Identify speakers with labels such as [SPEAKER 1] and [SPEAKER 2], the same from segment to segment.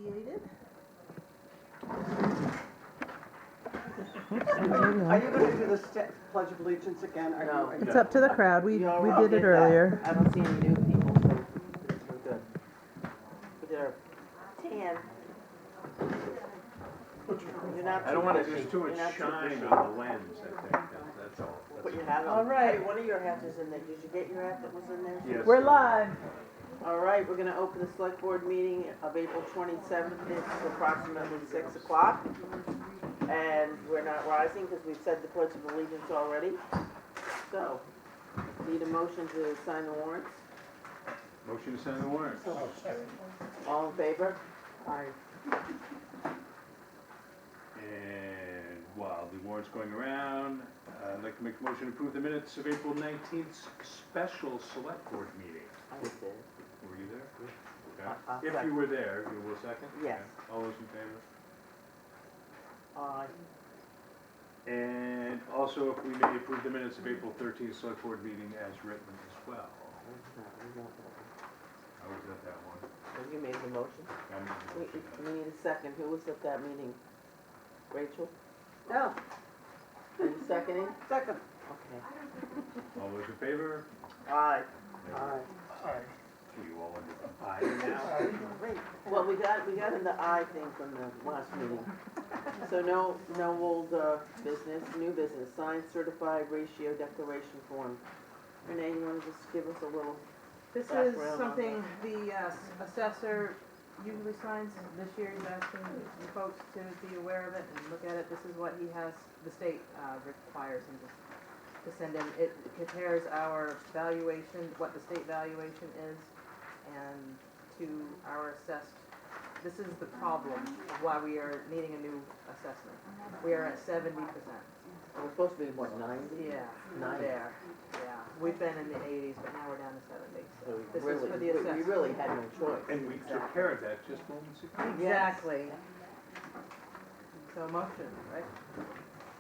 [SPEAKER 1] initiated.
[SPEAKER 2] Are you gonna do the Pledge of Allegiance again?
[SPEAKER 3] No.
[SPEAKER 1] It's up to the crowd. We
[SPEAKER 3] already
[SPEAKER 1] did it
[SPEAKER 3] that.
[SPEAKER 1] earlier.
[SPEAKER 3] I don't see any new people, so we're good. We did our 10. You're not
[SPEAKER 4] I don't want
[SPEAKER 3] too
[SPEAKER 4] to,
[SPEAKER 3] busy.
[SPEAKER 4] there's too much
[SPEAKER 3] You're not too
[SPEAKER 4] shine
[SPEAKER 3] busy.
[SPEAKER 4] on the lens, I think, that's all.
[SPEAKER 3] Put your hat on.
[SPEAKER 1] All right.
[SPEAKER 3] Hey, one of your hats is in there. Did you get your hat that was in there?
[SPEAKER 4] Yes.
[SPEAKER 1] We're live.
[SPEAKER 3] All right, we're gonna open the select board meeting of April 27th. It's approximately 6 o'clock. And we're not rising because we've said the Pledge of Allegiance already. So, need a motion to sign the warrants.
[SPEAKER 4] Motion to send the warrants.
[SPEAKER 3] All in favor? Aye.
[SPEAKER 4] And while the warrant's going around, I'd like to make a motion to approve the minutes of April 19th special select board meeting.
[SPEAKER 3] I was there.
[SPEAKER 4] Were you there?
[SPEAKER 3] I'll
[SPEAKER 4] Okay. If
[SPEAKER 3] second.
[SPEAKER 4] you were there, you will second?
[SPEAKER 3] Yes.
[SPEAKER 4] Okay. All those in favor?
[SPEAKER 3] Aye.
[SPEAKER 4] And also, if we may approve the minutes of April 13th select board meeting as written as well. I was at that one.
[SPEAKER 3] So you made the motion?
[SPEAKER 4] I made the motion.
[SPEAKER 3] We need a second. Who was at that meeting? Rachel?
[SPEAKER 2] No,
[SPEAKER 3] Are you seconding?
[SPEAKER 2] second.
[SPEAKER 3] Okay.
[SPEAKER 4] All those in favor?
[SPEAKER 3] Aye.
[SPEAKER 2] Aye.
[SPEAKER 4] You all under the eye now?
[SPEAKER 3] Well, we got in the I thing from the last meeting. So no old business, new business, signed certified ratio declaration form. Renee, you wanna just give us a little,
[SPEAKER 1] This is
[SPEAKER 3] Background on
[SPEAKER 1] something the assessor usually signs. This year he's asking you folks to be aware of it and look at it. This is what he has, the state requires him to send in. It compares our valuation, what the state valuation is, and to our assessed. This is the problem of why we are needing a new assessment. We are at 70%.
[SPEAKER 3] we're supposed to be, what, 90?
[SPEAKER 1] Yeah,
[SPEAKER 3] Nine.
[SPEAKER 1] there, yeah. We've been in the 80s, but now we're down to 70.
[SPEAKER 3] So
[SPEAKER 1] This is
[SPEAKER 3] really,
[SPEAKER 1] for the
[SPEAKER 3] we
[SPEAKER 1] assessment.
[SPEAKER 3] really had no choice.
[SPEAKER 4] And we took care of that just moments ago.
[SPEAKER 1] Exactly. So motion, right?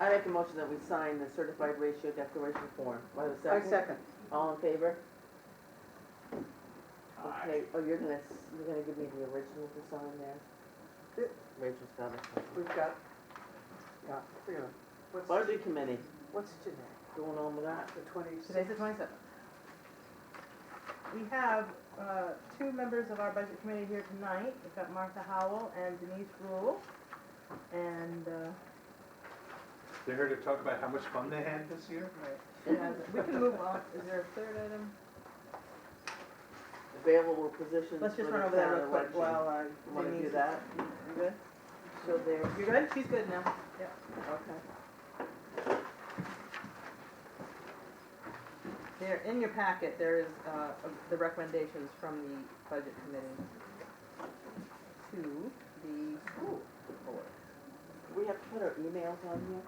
[SPEAKER 3] I make a motion that we sign the certified ratio declaration form. Want a
[SPEAKER 2] I
[SPEAKER 3] second?
[SPEAKER 2] second.
[SPEAKER 3] All in favor? Okay, oh, you're gonna give me the original to sign there? Rachel's got it.
[SPEAKER 2] We've got, yeah, here.
[SPEAKER 3] Budget committee,
[SPEAKER 2] What's today?
[SPEAKER 3] going on with that?
[SPEAKER 2] The 26th?
[SPEAKER 1] Today's the 27th. We have two members of our budget committee here tonight. We've got Martha Howell and Denise Rule. And
[SPEAKER 4] They're here to talk about how much fun they had this year?
[SPEAKER 1] we can move on. Is there a third item?
[SPEAKER 3] Available positions
[SPEAKER 1] Let's just
[SPEAKER 3] for
[SPEAKER 1] run
[SPEAKER 3] the
[SPEAKER 1] over that
[SPEAKER 3] town
[SPEAKER 1] real quick
[SPEAKER 3] election.
[SPEAKER 1] while
[SPEAKER 3] Wanna do
[SPEAKER 1] Denise.
[SPEAKER 3] that?
[SPEAKER 1] You good?
[SPEAKER 3] So there,
[SPEAKER 1] You're good? She's good now. Yep.
[SPEAKER 3] okay.
[SPEAKER 1] There, in your packet, there is the recommendations from the budget committee to the school board.
[SPEAKER 3] We have to put our emails on here?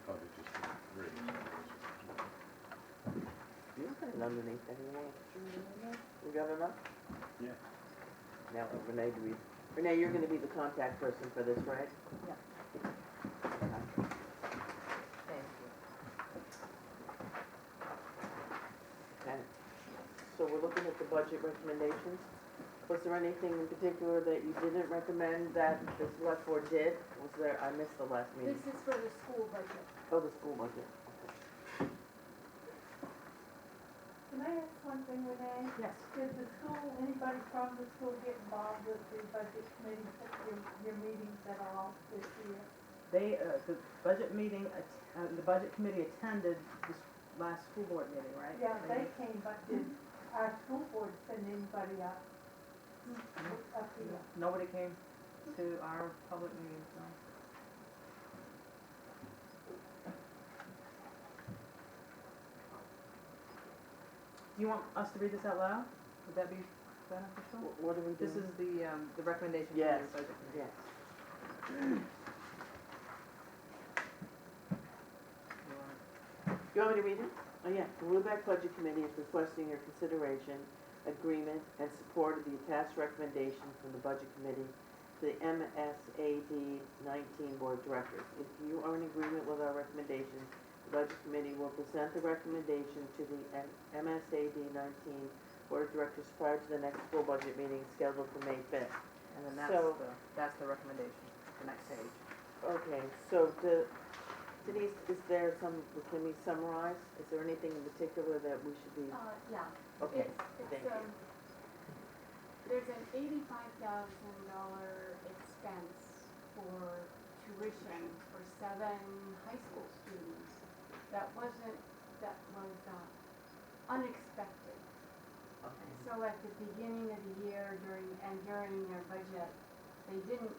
[SPEAKER 4] Probably just raise.
[SPEAKER 3] You got it underneath anyway. We got enough?
[SPEAKER 4] Yeah.
[SPEAKER 3] Now, Renee, Renee, you're gonna be the contact person for this, right?
[SPEAKER 1] Yeah. Thank you.
[SPEAKER 3] Okay. So we're looking at the budget recommendations. Was there anything in particular that you didn't recommend that the select board did? Was there, I missed the last meeting.
[SPEAKER 5] This is for the school budget.
[SPEAKER 3] Oh, the school budget.
[SPEAKER 5] Can I ask one thing, Renee?
[SPEAKER 1] Yes.
[SPEAKER 5] Did the school, anybody from the school get involved with the budget committee, your meetings at all this year?
[SPEAKER 1] They, the budget meeting, the budget committee attended this last school board meeting, right?
[SPEAKER 5] Yeah, they came, but did our school board send anybody up? Up here?
[SPEAKER 1] Nobody came to our public meetings, no. Do you want us to read this out loud? Would that be beneficial?
[SPEAKER 3] What do we do?
[SPEAKER 1] This is the recommendation from
[SPEAKER 3] Yes,
[SPEAKER 1] the budget committee.
[SPEAKER 3] yes. You want me to read it? Oh, yeah. The Lubec Budget Committee is requesting your consideration, agreement, and support of the attached recommendation from the Budget Committee to the MSAD 19 Board of Directors. If you are in agreement with our recommendation, the Budget Committee will present the recommendation to the MSAD 19 Board of Directors prior to the next school budget meeting scheduled for May 5th.
[SPEAKER 1] And then
[SPEAKER 3] So-
[SPEAKER 1] that's the recommendation, the next page.
[SPEAKER 3] Okay, so Denise, is there can we summarize? Is there anything in particular that we should be,
[SPEAKER 6] Yeah.
[SPEAKER 3] okay,
[SPEAKER 6] It's,
[SPEAKER 3] thank you.
[SPEAKER 6] There's an $85,000 expense for tuition for 7 high school students. That was unexpected.
[SPEAKER 3] Okay.
[SPEAKER 6] So at the beginning of the year during their budget, they didn't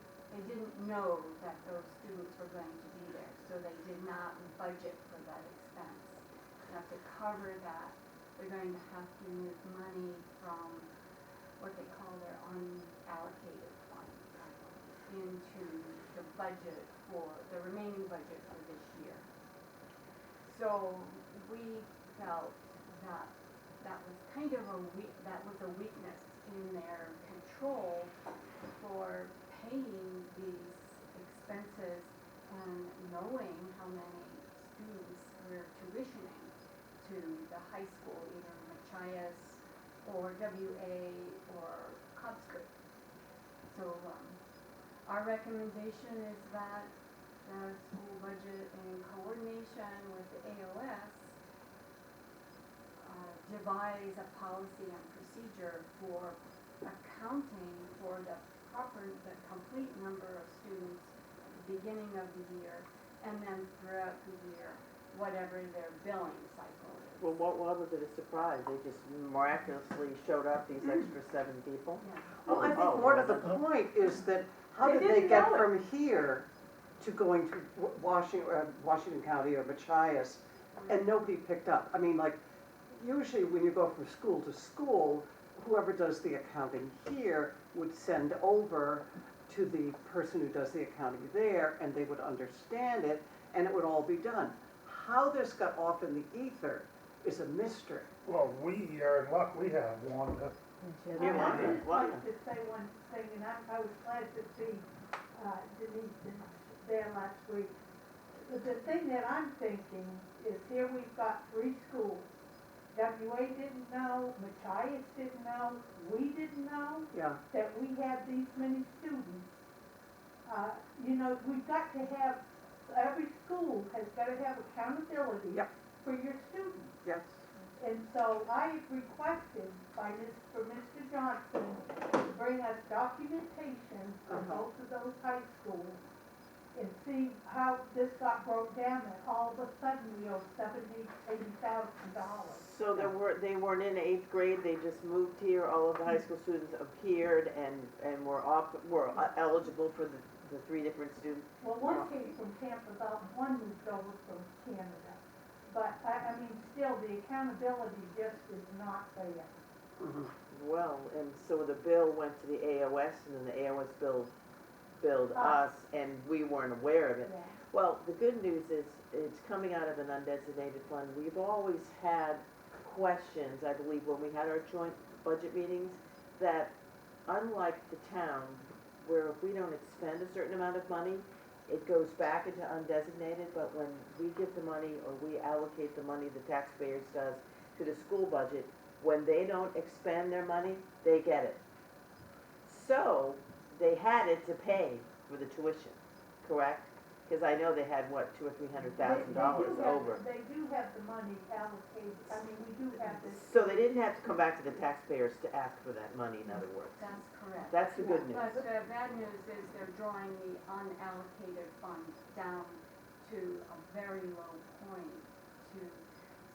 [SPEAKER 6] know that those students were going to be there, so they did not budget for that expense. Now to cover that, they're going to have to move money from what they call their unallocated fund into the budget for, the remaining budget for this year. So we felt that that was kind of a weakness in their control for paying these expenses and knowing how many students we're tuitioning to the high school, either Machias or WA or Cobscourt. So our recommendation is that the school budget in coordination with the AOS devise a policy and procedure for accounting for the complete number of students at the beginning of the year and then throughout the year, whatever their billing cycle is.
[SPEAKER 3] Well, why was it a surprise? They just miraculously showed up, these extra 7 people?
[SPEAKER 6] Yeah.
[SPEAKER 2] Well, I think part of the point is that how
[SPEAKER 5] They
[SPEAKER 2] did they
[SPEAKER 5] didn't
[SPEAKER 2] get
[SPEAKER 5] know it.
[SPEAKER 2] from here to going to Washington County or Machias and nobody picked up? I mean, like, usually when you go from school to school, whoever does the accounting here would send over to the person who does the accounting there, and they would understand it, and it would all be done. How this got off in the ether is a mystery.
[SPEAKER 7] Well, we are in luck, we have one that,
[SPEAKER 3] Yeah,
[SPEAKER 5] I
[SPEAKER 3] Wanda,
[SPEAKER 5] just
[SPEAKER 3] Wanda.
[SPEAKER 5] like to say one thing, and I was glad to see Denise there last week. But the thing that I'm thinking is here we've got 3 schools. WA didn't know, Machias didn't know, we didn't know
[SPEAKER 2] Yeah,
[SPEAKER 5] that we had these many students. You know, we've got to have, every school has got to have accountability
[SPEAKER 2] Yep.
[SPEAKER 5] for your students.
[SPEAKER 2] yes.
[SPEAKER 5] And so I requested for Mr. Johnson to bring us documentation from both of those high schools and see how this got broke down, and all of a sudden we owe $80,000.
[SPEAKER 3] So they weren't in 8th grade, they just moved here, all of the high school students appeared and were eligible for the 3 different students.
[SPEAKER 5] Well, one came from Tampa, one moved over from Canada. But I mean, still, the accountability just is not there.
[SPEAKER 2] Mhm.
[SPEAKER 3] Well, and so the bill went to the AOS and then the AOS billed us and we weren't aware of it.
[SPEAKER 5] Yeah.
[SPEAKER 3] Well, the good news is it's coming out of an undesignated fund. We've always had questions, I believe, when we had our joint budget meetings, that unlike the town, where if we don't expend a certain amount of money, it goes back into undesignated, but when we give the money or we allocate the money the taxpayers does to the school budget, when they don't expend their money, they get it. So, they had it to pay for the tuition, correct? Because I know they had, what, $200,000 or $300,000 over.
[SPEAKER 5] They do have the money allocated, I mean, we do have this.
[SPEAKER 3] So they didn't have to come back to the taxpayers to ask for that money, in other words.
[SPEAKER 6] That's correct.
[SPEAKER 3] That's the good news.
[SPEAKER 6] But the bad news is they're drawing the unallocated funds down to a very low point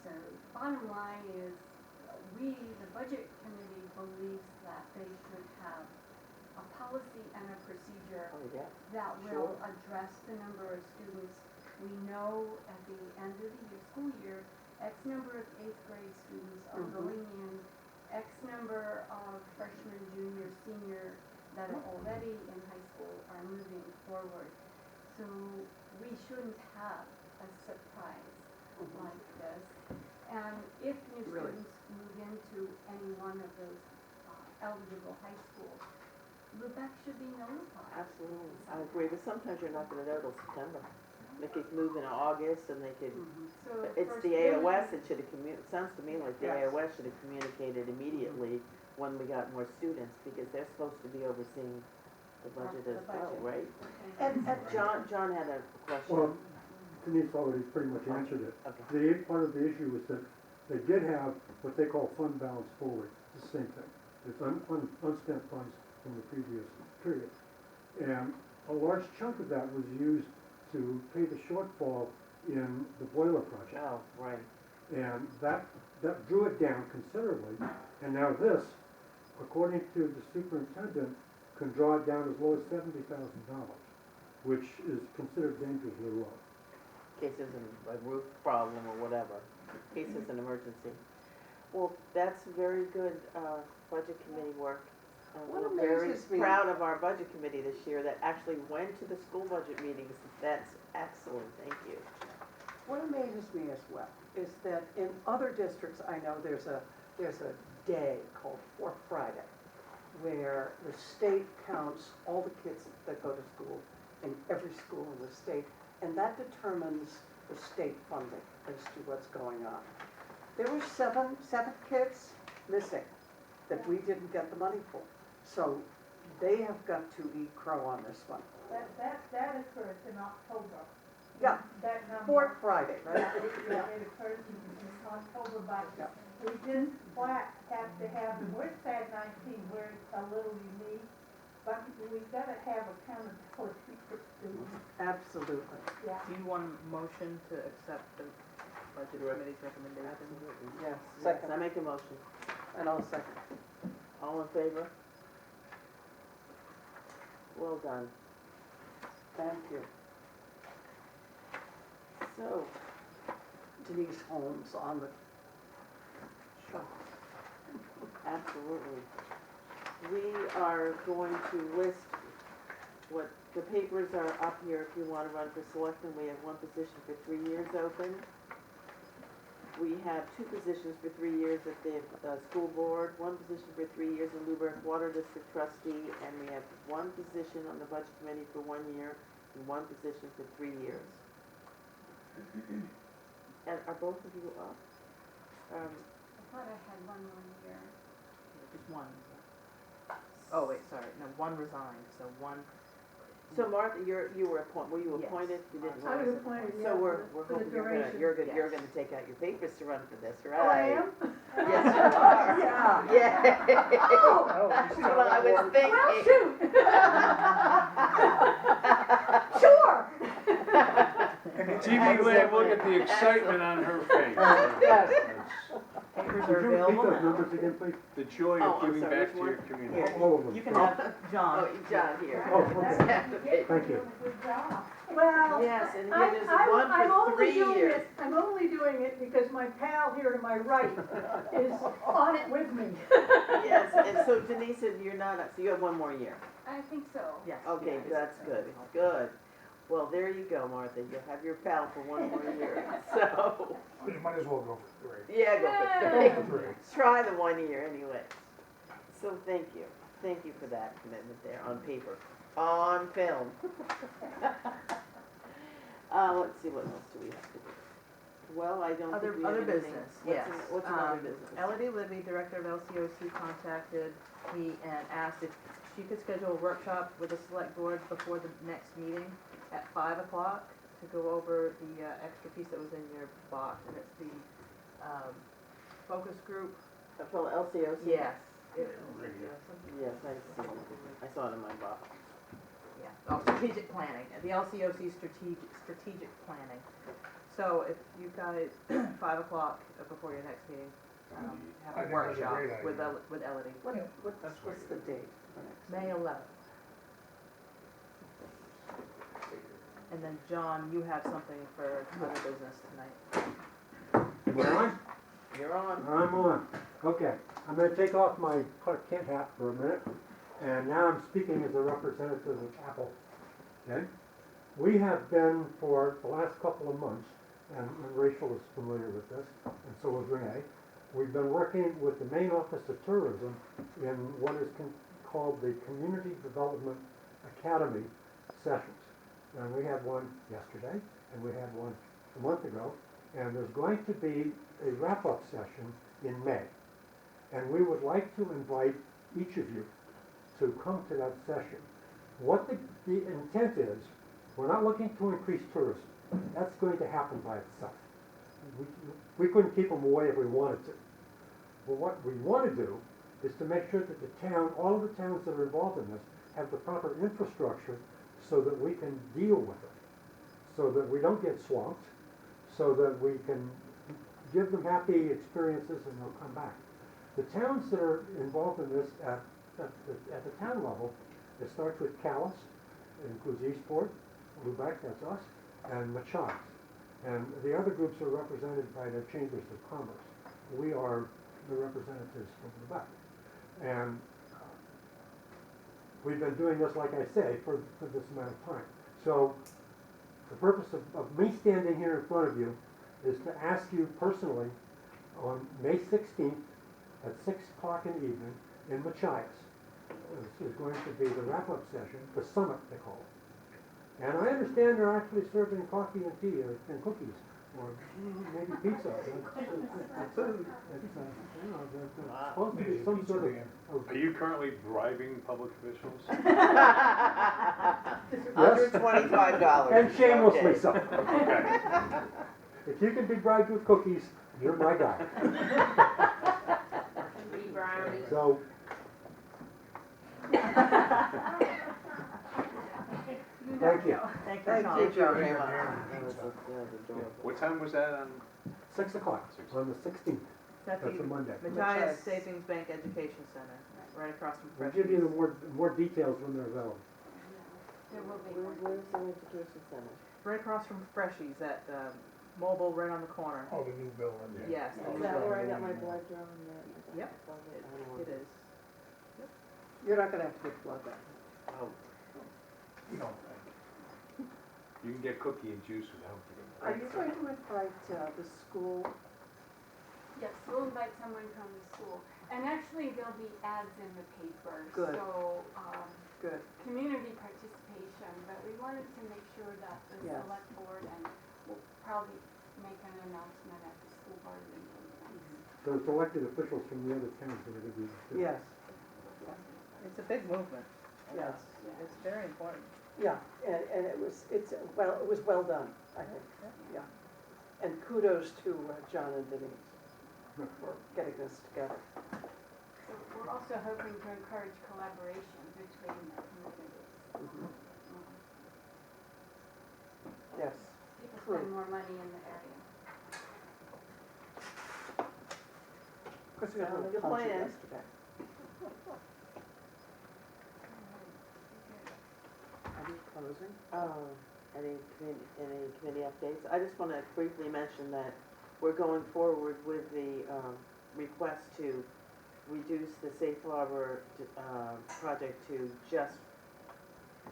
[SPEAKER 6] so bottom line is, the budget committee believes that they should have a policy and a procedure
[SPEAKER 3] Oh, yeah.
[SPEAKER 6] that will address the number of students. We know at the end of the school year, X number of 8th grade students are going in, X number of freshmen, junior, senior that are already in high school are moving forward. So we shouldn't have a surprise like this. And if new
[SPEAKER 2] Really?
[SPEAKER 6] students move into any one of those eligible high schools, Lubec should be notified.
[SPEAKER 3] Absolutely, I agree, but sometimes you're not gonna know till September. They could move in August and they could,
[SPEAKER 6] So
[SPEAKER 3] it's
[SPEAKER 6] for
[SPEAKER 3] the
[SPEAKER 6] students-
[SPEAKER 3] AOS, it should have sounds to me like the
[SPEAKER 2] Yes.
[SPEAKER 3] AOS should have communicated immediately when we got more students, because they're supposed to be overseeing the budget
[SPEAKER 6] The
[SPEAKER 3] as well,
[SPEAKER 6] budget.
[SPEAKER 3] right?
[SPEAKER 2] And
[SPEAKER 3] John had a question.
[SPEAKER 8] Well, Denise already pretty much answered it.
[SPEAKER 3] Okay.
[SPEAKER 8] Part of the issue is that they did have what they call fund balance forward, it's the same thing. It's unspent funds from the previous period. And a large chunk of that was used to pay the shortfall in the boiler project.
[SPEAKER 3] Oh, right.
[SPEAKER 8] And that drew it down considerably. And now this, according to the superintendent, can draw it down as low as $70,000, which is considered dangerously low.
[SPEAKER 3] In case there's a roof problem or whatever, in case there's an emergency. Well, that's very good, budget committee work.
[SPEAKER 2] What
[SPEAKER 3] We're very
[SPEAKER 2] amazes me-
[SPEAKER 3] proud of our budget committee this year that actually went to the school budget meetings. That's excellent, thank you.
[SPEAKER 2] what amazes me as well is that in other districts, I know there's a day called Fourth Friday, where the state counts all the kids that go to school in every school in the state, and that determines the state funding as to what's going on. There were seven kids missing that we didn't get the money for. So they have got to eat crow on this one.
[SPEAKER 5] That occurs in October.
[SPEAKER 2] Yeah,
[SPEAKER 5] That number.
[SPEAKER 2] Fourth Friday, right?
[SPEAKER 5] Yeah, it occurs in October, but
[SPEAKER 2] Yeah.
[SPEAKER 5] we just flat have to have, we're SAD 19, where it's a little unique, but we've got to have accountability for students,
[SPEAKER 2] Absolutely.
[SPEAKER 5] yeah.
[SPEAKER 1] Do you want a motion to accept the budget committee's recommendation?
[SPEAKER 3] Absolutely, yes.
[SPEAKER 2] Second.
[SPEAKER 3] I make a motion.
[SPEAKER 2] And I'll second.
[SPEAKER 3] All in favor? Well done.
[SPEAKER 2] Thank you.
[SPEAKER 3] So,
[SPEAKER 2] Denise Holmes on the show.
[SPEAKER 3] absolutely. We are going to list what, the papers are up here if you want to run for selectmen. We have one position for 3 years open. We have 2 positions for 3 years at the school board, 1 position for 3 years in Lubec Water District trustee, and we have 1 position on the budget committee for 1 year and 1 position for 3 years. And are both of you up?
[SPEAKER 6] I thought I had one more year.
[SPEAKER 1] Just one. Oh, wait, sorry, no, one resigned, so one.
[SPEAKER 3] So Martha, you were appointed, were you
[SPEAKER 1] Yes.
[SPEAKER 3] appointed? You didn't
[SPEAKER 1] I
[SPEAKER 3] run.
[SPEAKER 1] was appointed,
[SPEAKER 3] So we're
[SPEAKER 5] for the
[SPEAKER 3] hoping you're
[SPEAKER 5] duration.
[SPEAKER 3] you're
[SPEAKER 1] Yes.
[SPEAKER 3] gonna take out your papers to run for this, right?
[SPEAKER 5] Oh, I am?
[SPEAKER 3] Yes, you are.
[SPEAKER 2] Yeah.
[SPEAKER 3] Yeah.
[SPEAKER 7] Oh, you see
[SPEAKER 3] That's
[SPEAKER 7] how
[SPEAKER 3] what I
[SPEAKER 7] that
[SPEAKER 3] was
[SPEAKER 7] works?
[SPEAKER 3] thinking.
[SPEAKER 5] Sure.
[SPEAKER 4] TV land, look at the excitement on her face.
[SPEAKER 2] Yes.
[SPEAKER 1] Papers
[SPEAKER 8] Would
[SPEAKER 1] are
[SPEAKER 8] you repeat
[SPEAKER 1] available
[SPEAKER 8] those
[SPEAKER 1] now.
[SPEAKER 8] numbers again, please?
[SPEAKER 4] The joy
[SPEAKER 3] Oh,
[SPEAKER 4] of
[SPEAKER 3] I'm
[SPEAKER 4] giving
[SPEAKER 3] sorry,
[SPEAKER 4] back
[SPEAKER 3] which
[SPEAKER 4] to your
[SPEAKER 3] one?
[SPEAKER 4] community.
[SPEAKER 8] All of them.
[SPEAKER 1] You can have John.
[SPEAKER 3] Oh, John here.
[SPEAKER 8] Oh, okay. Thank you.
[SPEAKER 5] You're doing a good job. Well,
[SPEAKER 3] Yes, and
[SPEAKER 5] I-
[SPEAKER 3] here there's
[SPEAKER 5] I'm-
[SPEAKER 3] one
[SPEAKER 5] I'm
[SPEAKER 3] for
[SPEAKER 5] only
[SPEAKER 3] 3
[SPEAKER 5] doing
[SPEAKER 3] years.
[SPEAKER 5] it- I'm only doing it because my pal here to my right is on it with me.
[SPEAKER 3] Yes, and so Denise said you're not, up, so you have 1 more year.
[SPEAKER 6] I think so.
[SPEAKER 1] Yes.
[SPEAKER 3] Okay,
[SPEAKER 1] yeah,
[SPEAKER 3] that's good, good. Well, there you go, Martha, you'll have your pal for 1 more year, so,
[SPEAKER 7] You might as well go for 3.
[SPEAKER 3] yeah, go for
[SPEAKER 6] Yay.
[SPEAKER 3] 3.
[SPEAKER 7] Go for 3.
[SPEAKER 3] Try the 1 year anyway. So thank you for that commitment there, on paper, on film. Let's see, what else do we have to do? Well, I don't think we have
[SPEAKER 1] Other
[SPEAKER 3] anything.
[SPEAKER 1] business,
[SPEAKER 3] What's
[SPEAKER 1] yes.
[SPEAKER 3] in- What's another business?
[SPEAKER 1] Elodie Libby, director of LCOC, contacted me and asked if she could schedule a workshop with the select board before the next meeting at 5 o'clock to go over the extra piece that was in your box, and it's the focus group.
[SPEAKER 3] For LCOC?
[SPEAKER 1] Yes.
[SPEAKER 3] Yes, I see, I saw it in my box.
[SPEAKER 1] Yeah, oh, strategic planning, the LCOC strategic planning. So if you've got it 5 o'clock before your next meeting,
[SPEAKER 7] I
[SPEAKER 1] have
[SPEAKER 7] think
[SPEAKER 1] a
[SPEAKER 7] that's a
[SPEAKER 1] workshop
[SPEAKER 7] great
[SPEAKER 1] with
[SPEAKER 7] idea.
[SPEAKER 1] Elodie.
[SPEAKER 2] What's the date for next?
[SPEAKER 1] May 11th. And then, John, you have something for other business tonight.
[SPEAKER 8] Am I on?
[SPEAKER 3] You're on.
[SPEAKER 8] I'm on. Okay, I'm gonna take off my Clark Kent hat for a minute, and now I'm speaking as a representative of Apple. Okay? We have been, for the last couple of months, and Rachel is familiar with this, and so is Renee, we've been working with the Maine Office of Tourism in what is called the Community Development Academy sessions. And we had one yesterday, and we had one a month ago, and there's going to be a wrap-up session in May. And we would like to invite each of you to come to that session. What the intent is, we're not looking to increase tourism. That's going to happen by itself. We couldn't keep them away if we wanted to. But what we want to do is to make sure that the town, all of the towns that are involved in this, have the proper infrastructure so that we can deal with it, so that we don't get swamped, so that we can give them happy experiences and they'll come back. The towns that are involved in this at the town level, it starts with Calais, it includes Eastport, Lubec, that's us, and Machias. And the other groups are represented by their chambers of commerce. We are the representatives from Lubec. And we've been doing this, like I say, for this amount of time. So the purpose of me standing here in front of you is to ask you personally on May 16th at 6 o'clock in the evening in Machias. This is going to be the wrap-up session, the summit they call it. And I understand they're actually serving coffee and tea and cookies, or maybe pizza. It's supposed to be some sort of.
[SPEAKER 4] Are you currently bribing public officials?
[SPEAKER 3] Under $25.
[SPEAKER 8] And shamelessly
[SPEAKER 3] Okay.
[SPEAKER 8] so.
[SPEAKER 4] Okay.
[SPEAKER 8] If you can be bribed with cookies, you're my guy.
[SPEAKER 6] Be brownies.
[SPEAKER 8] So, thank you.
[SPEAKER 1] Thank you,
[SPEAKER 3] Thank
[SPEAKER 1] Sean.
[SPEAKER 3] you very much.
[SPEAKER 4] What time was that on?
[SPEAKER 8] 6 o'clock on the 16th.
[SPEAKER 1] That's
[SPEAKER 8] That's a
[SPEAKER 1] the
[SPEAKER 8] Monday.
[SPEAKER 1] Machias Savings Bank Education Center, right across from
[SPEAKER 8] We'll
[SPEAKER 1] Fresh.
[SPEAKER 8] give you the more details when they're available.
[SPEAKER 6] There will be one.
[SPEAKER 3] Where's the education center?
[SPEAKER 1] Right across from Freshies at Mobile, right on the corner.
[SPEAKER 7] Oh, the new building.
[SPEAKER 1] Yes. the
[SPEAKER 3] Is
[SPEAKER 1] new
[SPEAKER 3] that where I
[SPEAKER 1] building.
[SPEAKER 3] got my blood drawn?
[SPEAKER 1] Yep. It is.
[SPEAKER 2] You're not gonna have to get blood back.
[SPEAKER 3] Oh,
[SPEAKER 7] You know,
[SPEAKER 4] You can get cookie and juice without getting.
[SPEAKER 2] Are you going to invite the school?
[SPEAKER 6] Yes, we'll invite someone from the school. And actually, there'll be ads in the paper.
[SPEAKER 2] Good.
[SPEAKER 6] So,
[SPEAKER 2] Good.
[SPEAKER 6] community participation, but we wanted to make sure that the
[SPEAKER 2] Yes.
[SPEAKER 6] select board, and we'll probably make an announcement at the school board meeting.
[SPEAKER 8] So it's elected officials from the other towns that are going to be.
[SPEAKER 2] Yes,
[SPEAKER 1] It's a big movement.
[SPEAKER 2] yes,
[SPEAKER 1] It's very important.
[SPEAKER 2] yeah, and it was well done, I think, yeah. And kudos to John and Denise for getting this together.
[SPEAKER 6] So we're also hoping to encourage collaboration between the communities.
[SPEAKER 2] Mhm. Yes,
[SPEAKER 6] People
[SPEAKER 2] True.
[SPEAKER 6] spend more money in the area.
[SPEAKER 2] of course, we got a
[SPEAKER 3] Sounds
[SPEAKER 2] little
[SPEAKER 3] like a
[SPEAKER 2] punchy
[SPEAKER 3] plan.
[SPEAKER 2] yesterday. Are you closing?
[SPEAKER 3] Any committee updates? I just want to briefly mention that we're going forward with the request to reduce the safe harbor project to just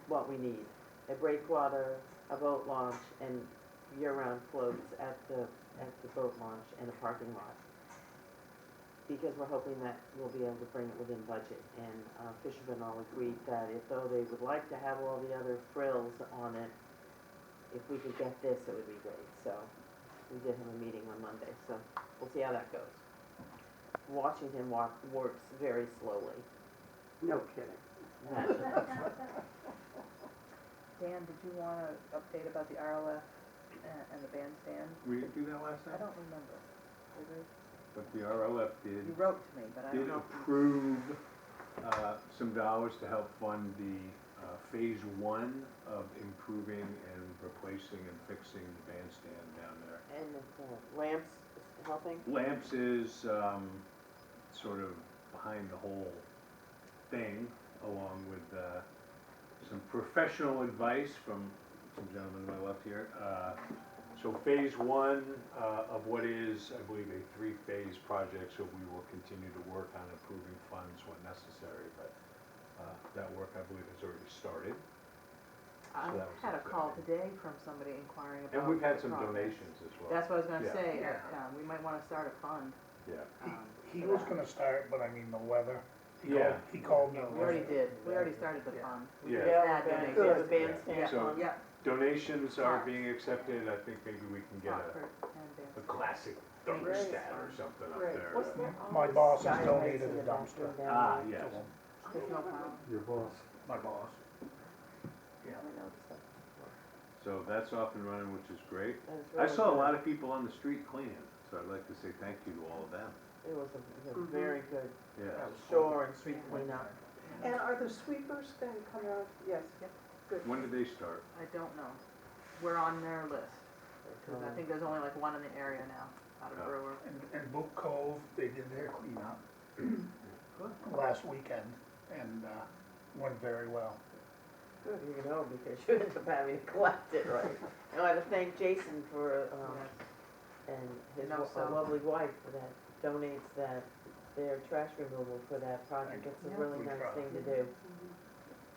[SPEAKER 3] what we need. A breakwater, a boat launch, and year-round floats at the boat launch and a parking lot. Because we're hoping that we'll be able to bring it within budget. And fishermen all agreed that though they would like to have all the other frills on it, if we could get this, it would be great. So we did have a meeting on Monday, so we'll see how that goes. Washington works very slowly.
[SPEAKER 2] No kidding.
[SPEAKER 1] Dan, did you want to update about the RLF and the bandstand?
[SPEAKER 4] We didn't do that last
[SPEAKER 1] I
[SPEAKER 4] night?
[SPEAKER 1] don't remember. Did we?
[SPEAKER 4] But the RLF did.
[SPEAKER 1] You wrote to me, but I don't
[SPEAKER 4] Did
[SPEAKER 1] know.
[SPEAKER 4] approve some dollars to help fund the phase 1 of improving and replacing and fixing the bandstand down there.
[SPEAKER 3] And Lamps is helping?
[SPEAKER 4] Lamps is sort of behind the whole thing, along with some professional advice from some gentlemen to my left here. So phase 1 of what is, I believe, a 3-phase project, so we will continue to work on improving funds when necessary, but that work, I believe, has already started.
[SPEAKER 1] I
[SPEAKER 4] So that was
[SPEAKER 1] had a
[SPEAKER 4] it.
[SPEAKER 1] call today from somebody inquiring about.
[SPEAKER 4] And we've had
[SPEAKER 1] the
[SPEAKER 4] some
[SPEAKER 1] progress.
[SPEAKER 4] donations as well.
[SPEAKER 1] That's what I was gonna
[SPEAKER 4] Yeah.
[SPEAKER 1] say,
[SPEAKER 7] Yeah.
[SPEAKER 1] we might wanna start a fund.
[SPEAKER 4] Yeah.
[SPEAKER 7] he
[SPEAKER 1] for
[SPEAKER 7] was
[SPEAKER 1] that.
[SPEAKER 7] gonna start, but I mean, the weather.
[SPEAKER 4] Yeah.
[SPEAKER 7] He called me.
[SPEAKER 1] We already did, we already started the fund. We
[SPEAKER 4] Yeah.
[SPEAKER 1] just had
[SPEAKER 3] Good.
[SPEAKER 1] donations.
[SPEAKER 3] The bandstand
[SPEAKER 1] Yeah,
[SPEAKER 4] So-
[SPEAKER 3] fund.
[SPEAKER 1] yeah,
[SPEAKER 4] donations are being accepted, I think maybe we can get
[SPEAKER 1] Rockford
[SPEAKER 4] a
[SPEAKER 1] and Bear.
[SPEAKER 4] classic thermostat or something up
[SPEAKER 2] Great.
[SPEAKER 4] there.
[SPEAKER 3] Wasn't there
[SPEAKER 7] My
[SPEAKER 3] always
[SPEAKER 7] boss has
[SPEAKER 3] skylights
[SPEAKER 7] donated
[SPEAKER 3] in
[SPEAKER 7] a
[SPEAKER 3] the
[SPEAKER 7] dumpster.
[SPEAKER 3] bathroom down
[SPEAKER 4] Ah,
[SPEAKER 3] there?
[SPEAKER 4] yes.
[SPEAKER 1] There's no power.
[SPEAKER 8] Your boss.
[SPEAKER 7] My boss.
[SPEAKER 3] I noticed that.
[SPEAKER 4] So that's off and running, which is great.
[SPEAKER 3] That is
[SPEAKER 4] I
[SPEAKER 3] really
[SPEAKER 4] saw a
[SPEAKER 3] good.
[SPEAKER 4] lot of people on the street cleaning, so I'd like to say thank you to all of them.
[SPEAKER 3] It was a
[SPEAKER 2] Mhm.
[SPEAKER 3] very good
[SPEAKER 4] Yeah.
[SPEAKER 3] shore and street cleanup.
[SPEAKER 2] And are the sweepers going to come out? Yes.
[SPEAKER 1] Yep.
[SPEAKER 2] Good.
[SPEAKER 4] When did they start?
[SPEAKER 1] I don't know. We're on their list, because I think there's only like one in the area now, out of
[SPEAKER 4] Oh.
[SPEAKER 1] Brewer.
[SPEAKER 7] And Book Cove, they did their cleanup last weekend and, went very well.
[SPEAKER 3] Good, you know, because you end up having to collect it, right? And I want to thank Jason for, and his
[SPEAKER 1] No, so-
[SPEAKER 3] lovely wife for that, donates their trash removal for that project. It's
[SPEAKER 1] Yeah.
[SPEAKER 3] a really
[SPEAKER 7] We
[SPEAKER 3] nice
[SPEAKER 7] try.
[SPEAKER 3] thing to do.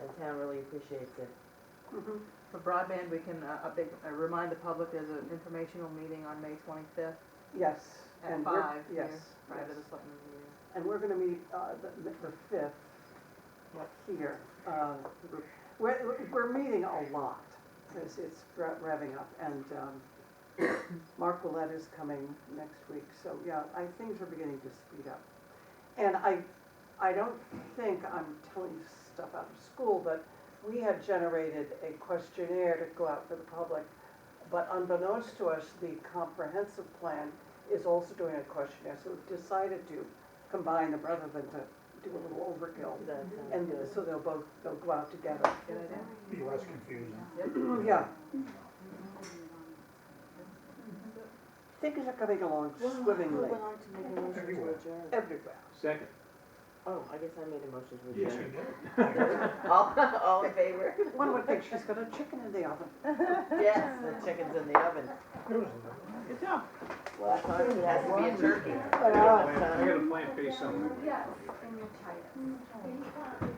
[SPEAKER 3] And town really appreciates it.
[SPEAKER 2] Mhm.
[SPEAKER 1] For broadband, we can update, remind the public there's an informational meeting on May 25th
[SPEAKER 2] Yes.
[SPEAKER 1] at
[SPEAKER 2] and we're-
[SPEAKER 1] 5 here,
[SPEAKER 2] Yes.
[SPEAKER 1] prior to
[SPEAKER 2] yes.
[SPEAKER 1] the selectmen's meeting.
[SPEAKER 2] And we're gonna meet, the 5th here. We're meeting a lot. It's revving up, and, Mark Willett is coming next week, so, yeah, things are beginning to speed up. And I don't think I'm telling stuff out of school, but we had generated a questionnaire to go out to the public. But unbeknownst to us, the comprehensive plan is also doing a questionnaire, so we've decided to combine them rather than to do a little overkill.
[SPEAKER 3] That sounds
[SPEAKER 2] And
[SPEAKER 3] good.
[SPEAKER 2] so they'll go out together.
[SPEAKER 1] Good idea?
[SPEAKER 7] Be less confusing.
[SPEAKER 1] Yep.
[SPEAKER 2] Yeah, things are coming along swimmingly
[SPEAKER 3] Moving on to make a motion to
[SPEAKER 7] Everywhere.
[SPEAKER 3] adjourn.
[SPEAKER 2] everywhere.
[SPEAKER 4] Second.
[SPEAKER 3] Oh, I guess I made a motion to
[SPEAKER 7] Yes,
[SPEAKER 3] adjourn.
[SPEAKER 7] you did.
[SPEAKER 3] All in favor?
[SPEAKER 2] One would think she's got a chicken in the oven.
[SPEAKER 3] Yes, the chicken's in the oven.
[SPEAKER 1] Good job.
[SPEAKER 3] Last time it has to be a turkey.
[SPEAKER 4] I gotta plant based somewhere.
[SPEAKER 6] Yes, in the Chias.